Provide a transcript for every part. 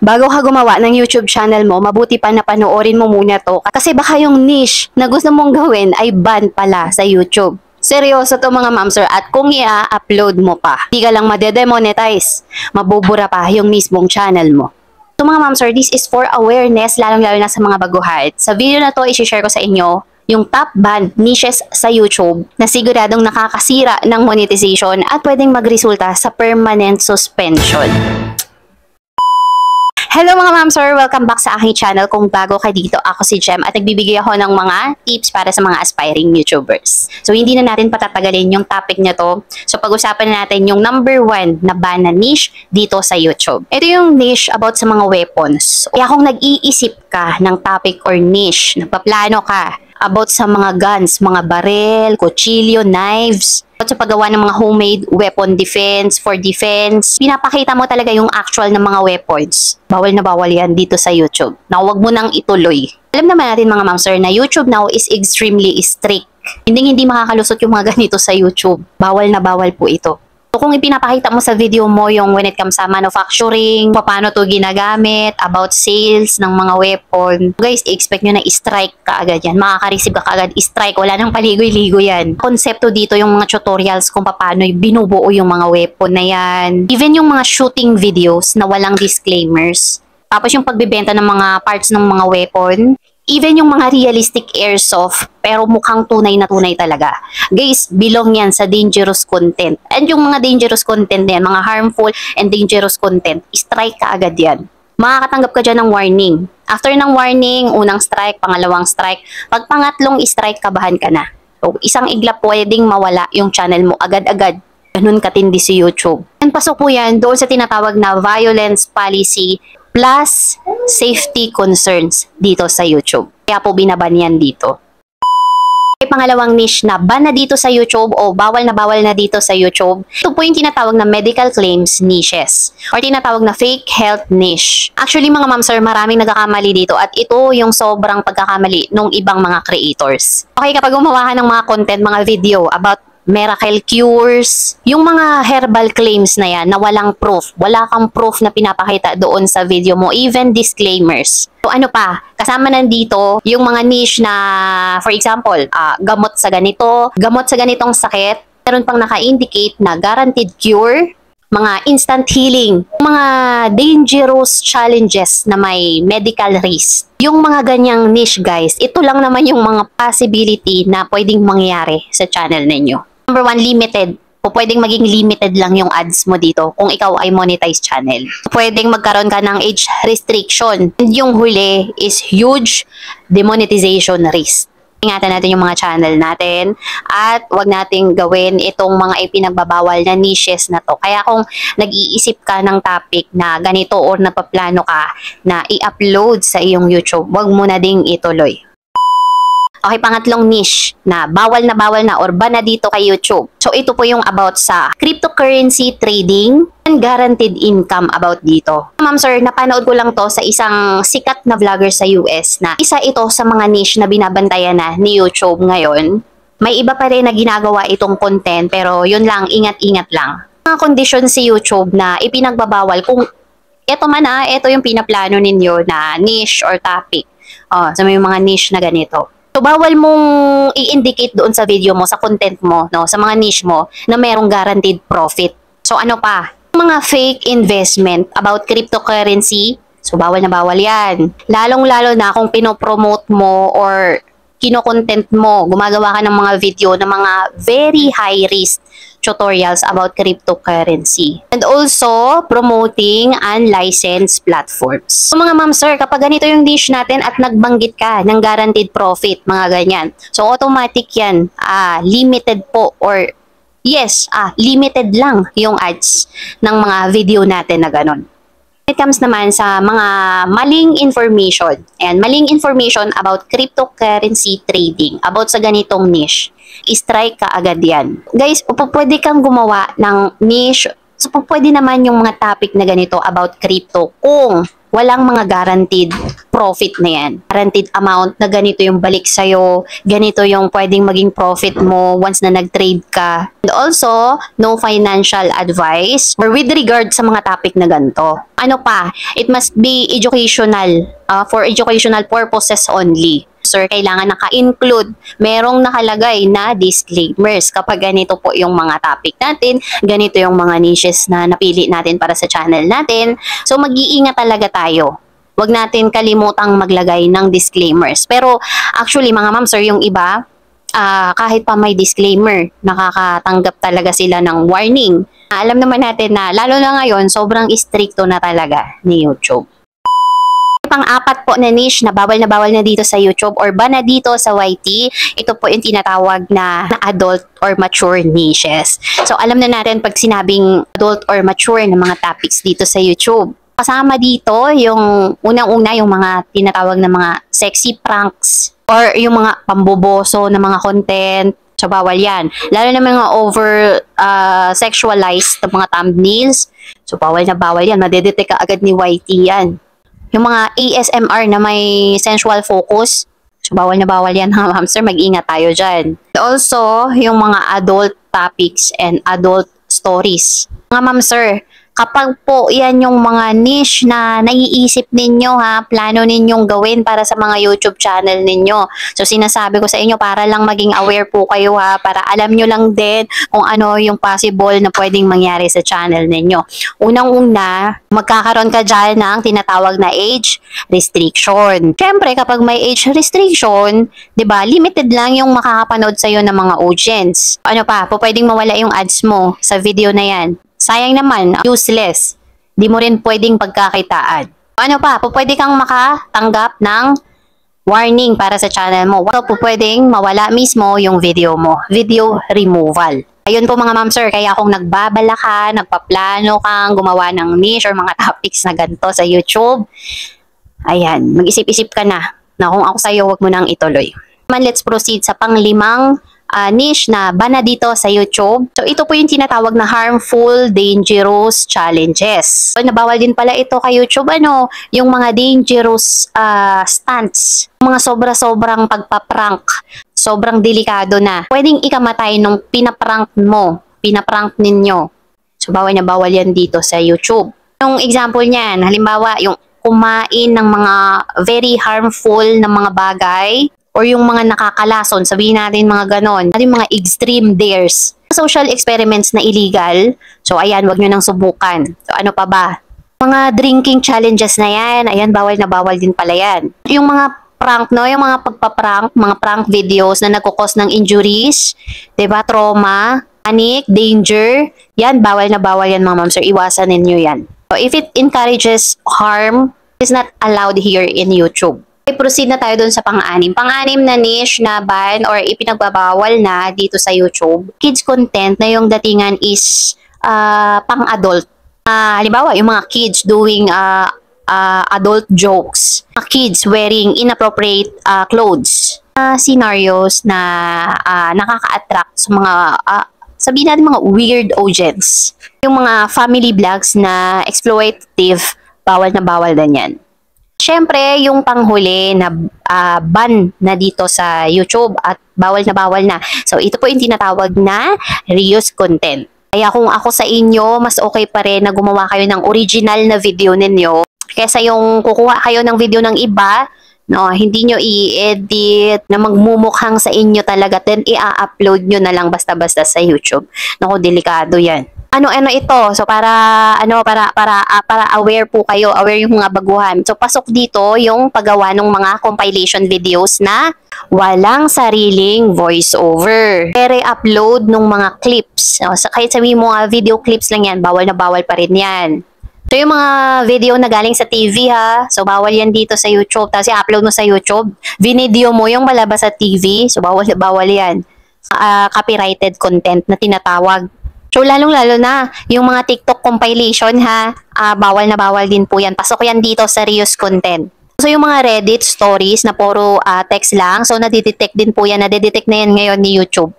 Bago ka gumawa ng YouTube channel mo, mabuti pa na panoorin mo muna to. Kasi baka yung niche na gusto mong gawin ay ban pala sa YouTube. Seryoso to mga ma'am sir, at kung i-upload mo pa, di ka lang madedemonetize. Mabubura pa yung mismong channel mo. So mga ma'am sir, this is for awareness, lalong-lalo na sa mga baguhan. Sa video na to, i-share ko sa inyo yung top banned niches sa YouTube na siguradong nakakasira ng monetization at pwedeng magresulta sa permanent suspension. Hello mga ma'am sir, welcome back sa aking channel. Kung bago ka dito, ako si Jem at nagbibigay ako ng mga tips para sa mga aspiring YouTubers. So hindi na natin patatagalin yung topic na to. So pag-usapan natin yung number 1 na ban na niche dito sa YouTube. Ito yung niche about sa mga weapons. Kaya kung nag-iisip ka ng topic or niche, nagpaplano ka about sa mga guns, mga barel, kutsilyo, knives, at sa paggawa ng mga homemade weapon defense, for defense, pinapakita mo talaga yung actual ng mga weapons. Bawal na bawal yan dito sa YouTube. Na huwag mo nang ituloy. Alam naman natin mga ma'am sir na YouTube now is extremely strict. Hindi makakalusot yung mga ganito sa YouTube. Bawal na bawal po ito. So kung ipinapakita mo sa video mo yung when it comes sa manufacturing, paano to ginagamit, about sales ng mga weapon, guys, expect nyo na i-strike ka agad yan. Makaka-receive ka agad, i-strike, wala nang paligoy-ligoy yan. Konsepto dito yung mga tutorials kung paano binubuo yung mga weapon na yan. Even yung mga shooting videos na walang disclaimers. Tapos yung pagbibenta ng mga parts ng mga weapon. Even yung mga realistic airsoft, pero mukhang tunay na tunay talaga. Guys, belong yan sa dangerous content. And yung mga dangerous content yan, mga harmful and dangerous content, strike ka agad yan. Makakatanggap ka dyan ng warning. After ng warning, unang strike, pangalawang strike. Pag pangatlong strike, kabahan ka na. So, isang iglap pwedeng mawala yung channel mo agad-agad. Ganun katindi si YouTube. And pasok po yan doon sa tinatawag na violence policy plus safety concerns dito sa YouTube. Kaya po binaban yan dito. May pangalawang niche na ban na dito sa YouTube o bawal na dito sa YouTube. Ito po yung tinatawag na medical claims niches or tinatawag na fake health niche. Actually mga ma'am sir, maraming nagkakamali dito at ito yung sobrang pagkakamali ng ibang mga creators. Okay, kapag gumawa ka ng mga content, mga video about miracle cures, yung mga herbal claims na yan na walang proof, wala kang proof na pinapakita doon sa video mo, even disclaimers. So ano pa, kasama nandito yung mga niche na, for example, gamot sa ganito, gamot sa ganitong sakit, meron pang naka-indicate na guaranteed cure, mga instant healing, mga dangerous challenges na may medical risk. Yung mga ganyang niche guys, ito lang naman yung mga possibility na pwedeng mangyari sa channel ninyo. Number 1, limited. O pwedeng maging limited lang yung ads mo dito kung ikaw ay monetized channel. Pwedeng magkaroon ka ng age restriction. And yung huli is huge demonetization risk. Ingatan natin yung mga channel natin at wag nating gawin itong mga ipinagbabawal na niches na to. Kaya kung nag-iisip ka ng topic na ganito or napaplano ka na i-upload sa iyong YouTube, wag mo na ding ituloy. Okay, pangatlong niche na bawal na or ban na dito kay YouTube. So ito po yung about sa cryptocurrency trading and guaranteed income about dito. Ma'am sir, napanood ko lang to sa isang sikat na vlogger sa US na isa ito sa mga niche na binabantayan na ni YouTube ngayon. May iba pa rin na ginagawa itong content pero yun lang, ingat-ingat lang. Mga condition si YouTube na ipinagbabawal kung ito man ito yung pinaplano ninyo na niche or topic. So may mga niche na ganito. So, bawal mong i-indicate doon sa video mo, sa content mo, no, sa mga niche mo, na merong guaranteed profit. So, ano pa? Mga fake investment about cryptocurrency, so bawal na bawal yan. Lalong-lalo na kung pinopromote mo or kino-content mo, gumagawa ka ng mga video na mga very high risk tutorials about cryptocurrency. And also, promoting unlicensed platforms. So mga ma'am sir, kapag ganito yung niche natin at nagbanggit ka ng guaranteed profit, mga ganyan. So automatic yan, limited po or yes, limited lang yung ads ng mga video natin na ganon. It comes naman sa mga maling information and maling information about cryptocurrency trading, about sa ganitong niche, i-strike ka agad yan. Guys, pwede kang gumawa ng niche, so pwede naman yung mga topic na ganito about crypto kung walang mga guaranteed profit na yan. Guaranteed amount na ganito yung balik sa'yo, ganito yung pwedeng maging profit mo once na nag-trade ka. And also, no financial advice or with regard sa mga topic na ganito. Ano pa? It must be educational, for educational purposes only. Sir, kailangan naka-include, merong nakalagay na disclaimers kapag ganito po yung mga topic natin, ganito yung mga niches na napili natin para sa channel natin. So, mag-iingat talaga tayo. Huwag natin kalimutang maglagay ng disclaimers. Pero, actually, mga ma'am, sir, yung iba, kahit pa may disclaimer, nakakatanggap talaga sila ng warning. Alam naman natin na, lalo na ngayon, sobrang stricto na talaga ni YouTube. Pang-apat po na niche na bawal na dito sa YouTube or bana dito sa YT, ito po yung tinatawag na adult or mature niches. So, alam na natin pag sinabing adult or mature na mga topics dito sa YouTube. Kasama dito yung unang-una yung mga tinatawag na mga sexy pranks or yung mga pamboboso na mga content. So, bawal yan. Lalo na mga sexualized na mga thumbnails. So, bawal yan. Madedetect ka agad ni YT yan. Yung mga ASMR na may sensual focus, so bawal yan ha, ma'am sir, mag-ingat tayo dyan. Also, yung mga adult topics and adult stories. Mga ma'am sir, kapag po yan yung mga niche na naiisip ninyo ha, plano ninyong gawin para sa mga YouTube channel ninyo. So sinasabi ko sa inyo para lang maging aware po kayo ha, para alam nyo lang din kung ano yung possible na pwedeng mangyari sa channel ninyo. Unang-una, magkakaroon ka dyan ng tinatawag na age restriction. Siyempre, kapag may age restriction, 'di ba, limited lang yung makakapanood sa'yo ng mga audience. Ano pa, pwedeng mawala yung ads mo sa video na yan. Sayang naman, useless. Di mo rin pwedeng pagkakitaan. Ano pa, pwede kang makatanggap ng warning para sa channel mo. So, pwedeng mawala mismo yung video mo. Video removal. Ayun po mga ma'am sir, kaya kung nagbabala ka, nagpaplano kang gumawa ng niche or mga topics na ganito sa YouTube, ayan, mag-isip-isip ka na kung ako sa'yo, wag mo nang ituloy. Let's proceed sa panglimang niche na bana dito sa YouTube. So, ito po yung tinatawag na harmful, dangerous challenges. So, nabawal din pala ito kay YouTube, yung mga dangerous stunts. Mga sobra-sobrang pagpaprank. Sobrang delikado na. Pwedeng ikamatay nung pinaprank ninyo. So, bawal na bawal yan dito sa YouTube. Yung example niyan, halimbawa, yung kumain ng mga very harmful na mga bagay, or yung mga nakakalason, sabihin natin mga ganon, yung mga extreme dares. Social experiments na illegal, so ayan, wag nyo nang subukan. So ano pa ba? Mga drinking challenges na yan, ayan, bawal na bawal din pala yan. Yung mga prank, yung mga pagpaprank, mga prank videos na nagkukos ng injuries, diba, trauma, panic, danger, yan, bawal na bawal yan mga ma'am sir, iwasan ninyo yan. So if it encourages harm, it's not allowed here in YouTube. Proceed na tayo dun sa pang-anim. Pang-anim na niche na ban or ipinagbabawal na dito sa YouTube. Kids content na yung datingan is pang-adult. Halimbawa, yung mga kids doing adult jokes. Mga kids wearing inappropriate clothes. Scenarios na nakaka-attract sa mga, sabihin natin mga weird audience. Yung mga family vlogs na exploitative, bawal na bawal din yan. Siyempre, yung panghuli na ban na dito sa YouTube at bawal na. So, ito po yung tinatawag na reuse content. Kaya kung ako sa inyo, mas okay pa rin na gumawa kayo ng original na video ninyo kaysa yung kukuha kayo ng video ng iba, hindi nyo i-edit na magmumukhang sa inyo talaga, then i-upload nyo na lang basta-basta sa YouTube. Naku, delikado yan. Ano ito? So para aware po kayo, aware yung mga baguhan. So pasok dito yung paggawa ng mga compilation videos na walang sariling voiceover. Upload ng mga clips. So, kahit sabihin mo video clips lang yan, bawal na bawal pa rin yan. So yung mga video na galing sa TV ha, so bawal yan dito sa YouTube. Tapos i-upload mo sa YouTube, video mo yung malabas sa TV, so bawal na bawal yan. Copyrighted content na tinatawag. So, lalong-lalo na, yung mga TikTok compilation ha, bawal na bawal din po yan. Pasok yan dito sa reuse content. So, yung mga Reddit stories na puro text lang, so nadidetect din po yan, nadidetect na yan ngayon ni YouTube.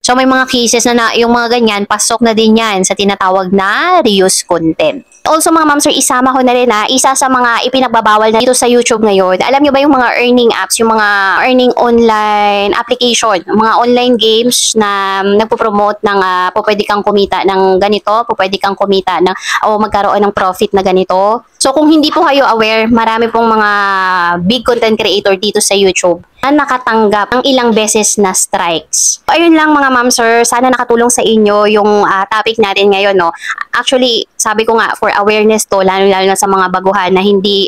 So may mga cases na yung mga ganyan, pasok na din yan sa tinatawag na reuse content. Also mga ma'am sir, isama ko na rin isa sa mga ipinagbabawal na dito sa YouTube ngayon. Alam nyo ba yung mga earning apps, yung mga earning online application, mga online games na nagpo-promote ng pwede kang kumita ng ganito, pwede kang kumita ng o magkaroon ng profit na ganito. So kung hindi po kayo aware, marami pong mga big content creator dito sa YouTube na nakatanggap ng ilang beses na strikes. So, ayun lang mga ma'am sir, sana nakatulong sa inyo yung topic natin ngayon, no. Actually, sabi ko nga for awareness to, lalo-lalo na sa mga baguhan na hindi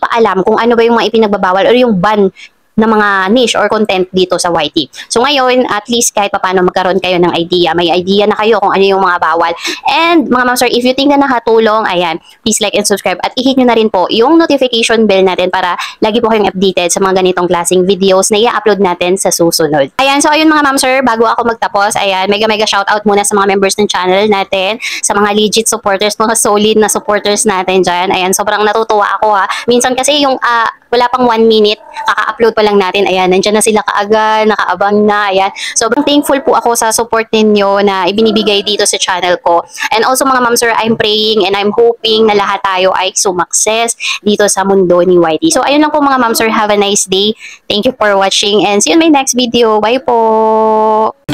pa alam kung ano ba yung mga ipinagbabawal or yung ban na mga niche or content dito sa YT. So ngayon, at least kahit paano magkaroon kayo ng idea. May idea na kayo kung ano yung mga bawal. And mga ma'am sir, if you think na nakatulong, ayan, please like and subscribe. At i-hit nyo na rin po yung notification bell natin para lagi po kayong updated sa mga ganitong klaseng videos na i-upload natin sa susunod. Ayan, so ayun mga ma'am sir, bago ako magtapos, ayan, mega shoutout muna sa mga members ng channel natin, sa mga legit supporters, mga solid na supporters natin dyan. Ayan, sobrang natutuwa ako Minsan kasi yung wala pang 1 minute, kaka-upload pa lang natin. Ayan, nandyan na sila kaagad, nakaabang na. Ayan. Sobrang thankful po ako sa support ninyo na ibinibigay dito sa channel ko. And also mga ma'am sir, I'm praying and I'm hoping na lahat tayo ay sumakses dito sa mundo ni YT. So ayun lang po mga ma'am sir, have a nice day. Thank you for watching and see you in my next video. Bye po!